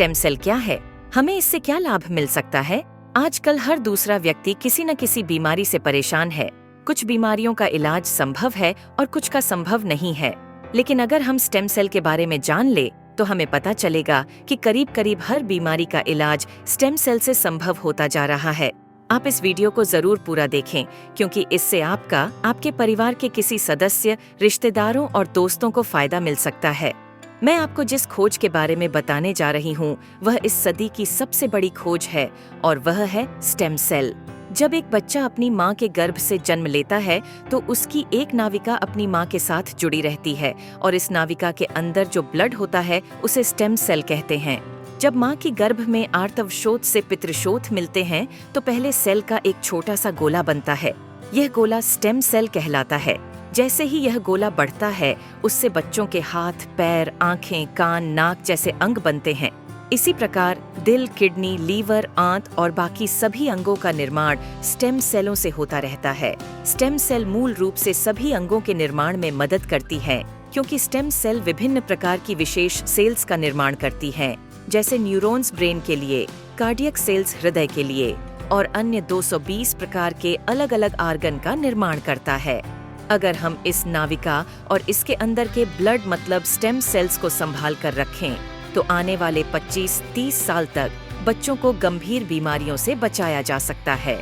Stem cell क्या है? हमें इससे क्या लाभ मिल सकता है? आजकल हर दूसरा व्यक्ति किसी न किसी बीमारी से परेशान है। कुछ बीमारियों का इलाज संभव है और कुछ का संभव नहीं है। लेकिन अगर हम स्टेम सेल के बारे में जान ले तो हमें पता चलेगा कि करीब करीब हर बीमारी का इलाज स्टेम सेल से संभव होता जा रहा है। आप इस वीडियो को जरूर पूरा देखें, क्योंकि इससे आपका, आपके परिवार के किसी सदस्य, रिश्तेदारों और दोस्तों को फायदा मिल सकता है। मैं आपको जिस खोज के बारे में बताने जा रही हूँ वह इस सदी की सबसे बड़ी खोज है और वह है स्टेम सेल। जब एक बच्चा अपनी माँ के गर्भ से जन्म लेता है तो उसकी एक नाविका अपनी माँ के साथ जुड़ी रहती है और इस नाविका के अंदर जो ब्लड होता है उसे स्टेम सेल कहते हैं। जब माँ की गर्भ में आर्तवशोथ से पितृशोथ मिलते हैं तो पहले सेल का एक छोटा सा गोला बनता है। यह गोला स्टेम सेल कहलाता है। जैसे ही यह गोला बढ़ता है उससे बच्चों के हाथ, पैर, आंखें, कान, नाक जैसे अंग बनते हैं। इसी प्रकार दिल, किडनी, लीवर, आंत और बाकी सभी अंगों का निर्माण स्टेम सेलों से होता रहता है। स्टेम सेल मूल रूप से सभी अंगों के निर्माण में मदद करती है, क्योंकि स्टेम सेल विभिन्न प्रकार की विशेष सेल्स का निर्माण करती हैं, जैसे न्यूरॉन्स ब्रेन के लिए, कार्डियक सेल्स हृदय के लिए और अन्य 220 प्रकार के अलग अलग आर्गन का निर्माण करता है। अगर हम इस नाविका और इसके अंदर के ब्लड मतलब स्टेम सेल्स को संभाल कर रखें तो आने वाले 25-30 साल तक बच्चों को गंभीर बीमारियों से बचाया जा सकता है।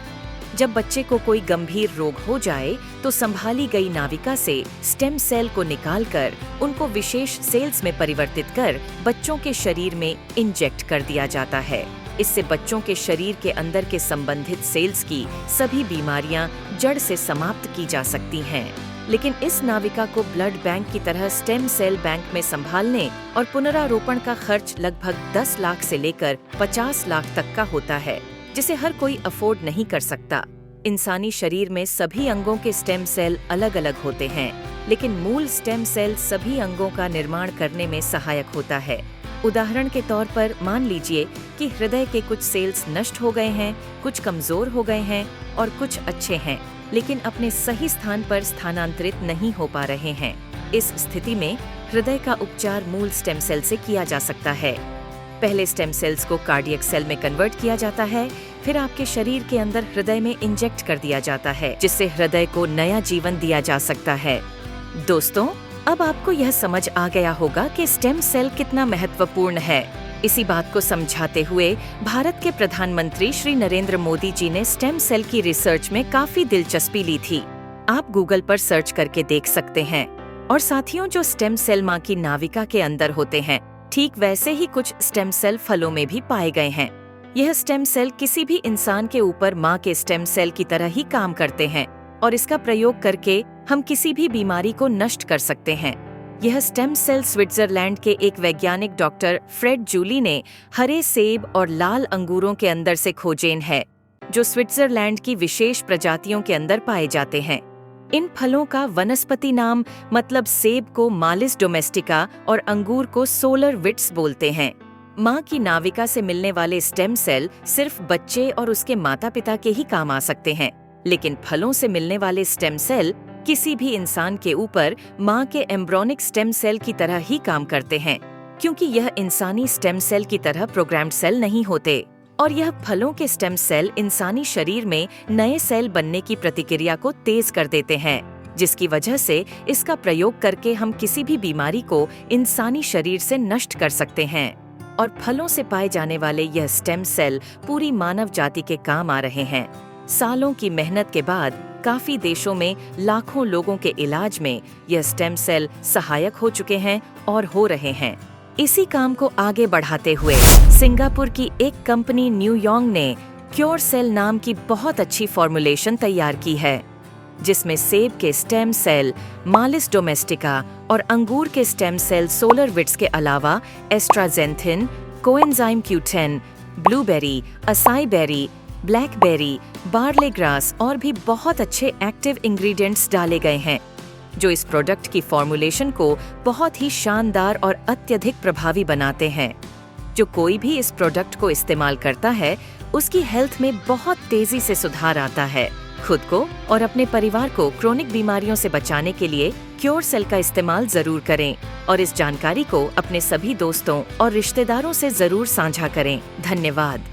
जब बच्चे को कोई गंभीर रोग हो जाए तो संभाली गई नाविका से स्टेम सेल को निकालकर उनको विशेष सेल्स में परिवर्तित कर बच्चों के शरीर में इंजेक्ट कर दिया जाता है। इससे बच्चों के शरीर के अंदर के संबंधित सेल्स की सभी बीमारियां जड़ से समाप्त की जा सकती हैं। लेकिन इस नाविका को ब्लड बैंक की तरह स्टेम सेल बैंक में संभालने और पुनरारोपण का खर्च लगभग 10 लाख से लेकर 50 लाख तक का होता है, जिसे हर कोई अफोर्ड नहीं कर सकता। इंसानी शरीर में सभी अंगों के स्टेम सेल अलग अलग होते हैं, लेकिन मूल स्टेम सेल सभी अंगों का निर्माण करने में सहायक होता है। उदाहरण के तौर पर मान लीजिए कि हृदय के कुछ सेल्स नष्ट हो गए हैं, कुछ कमजोर हो गए हैं और कुछ अच्छे हैं, लेकिन अपने सही स्थान पर स्थानांतरित नहीं हो पा रहे हैं। इस स्थिति में हृदय का उपचार मूल स्टेम सेल से किया जा सकता है। पहले स्टेम सेल्स को कार्डियक सेल में कन्वर्ट किया जाता है, फिर आपके शरीर के अंदर हृदय में इंजेक्ट कर दिया जाता है, जिससे हृदय को नया जीवन दिया जा सकता है। दोस्तों, अब आपको यह समझ आ गया होगा कि स्टेम सेल कितना महत्वपूर्ण है। इसी बात को समझाते हुए भारत के प्रधानमंत्री श्री नरेंद्र मोदी जी ने स्टेम सेल की रिसर्च में काफी दिलचस्पी ली थी। आप गूगल पर सर्च करके देख सकते हैं। और साथियों, जो स्टेम सेल माँ की नाविका के अंदर होते हैं, ठीक वैसे ही कुछ स्टेम सेल फलों में भी पाए गए हैं। यह स्टेम सेल किसी भी इंसान के ऊपर माँ के स्टेम सेल की तरह ही काम करते हैं और इसका प्रयोग करके हम किसी भी बीमारी को नष्ट कर सकते हैं। यह स्टेम सेल स्विट्जरलैंड के एक वैज्ञानिक डॉक्टर फ्रेड जूली ने हरे सेब और लाल अंगूरों के अंदर से खोजेन है, जो स्विट्जरलैंड की विशेष प्रजातियों के अंदर पाए जाते हैं। इन फलों का वनस्पति नाम मतलब सेब को मालिस डोमेस्टिका और अंगूर को सोलर विट्स बोलते हैं। माँ की नाविका से मिलने वाले स्टेम सेल सिर्फ बच्चे और उसके माता पिता के ही काम आ सकते हैं, लेकिन फलों से मिलने वाले स्टेम सेल किसी भी इंसान के ऊपर माँ के एम्ब्रोनिक स्टेम सेल की तरह ही काम करते हैं, क्योंकि यह इंसानी स्टेम सेल की तरह प्रोग्राम्ड सेल नहीं होते। और यह फलों के स्टेम सेल इंसानी शरीर में नए सेल बनने की प्रतिक्रिया को तेज कर देते हैं, जिसकी वजह से इसका प्रयोग करके हम किसी भी बीमारी को इंसानी शरीर से नष्ट कर सकते हैं। और फलों से पाए जाने वाले यह स्टेम सेल पूरी मानव जाति के काम आ रहे हैं। सालों की मेहनत के बाद काफी देशों में लाखों लोगों के इलाज में यह स्टेम सेल सहायक हो चुके हैं और हो रहे हैं। इसी काम को आगे बढ़ाते हुए सिंगापुर की एक कंपनी न्यूयॉन्ग ने क्योर सेल नाम की बहुत अच्छी फॉर्मुलेशन तैयार की है, जिसमें सेब के स्टेम सेल मालिस डोमेस्टिका और अंगूर के स्टेम सेल सोलर विट्स के अलावा astaxanthin, coenzyme Q10, blueberry, acai berry, blackberry, barley grass और भी बहुत अच्छे एक्टिव इंग्रेडिएंट्स डाले गए हैं, जो इस प्रोडक्ट की फॉर्मुलेशन को बहुत ही शानदार और अत्यधिक प्रभावी बनाते हैं। जो कोई भी इस प्रोडक्ट को इस्तेमाल करता है उसकी हेल्थ में बहुत तेजी से सुधार आता है। खुद को और अपने परिवार को क्रोनिक बीमारियों से बचाने के लिए क्योर सेल का इस्तेमाल जरूर करें और इस जानकारी को अपने सभी दोस्तों और रिश्तेदारों से जरूर साझा करें। धन्यवाद।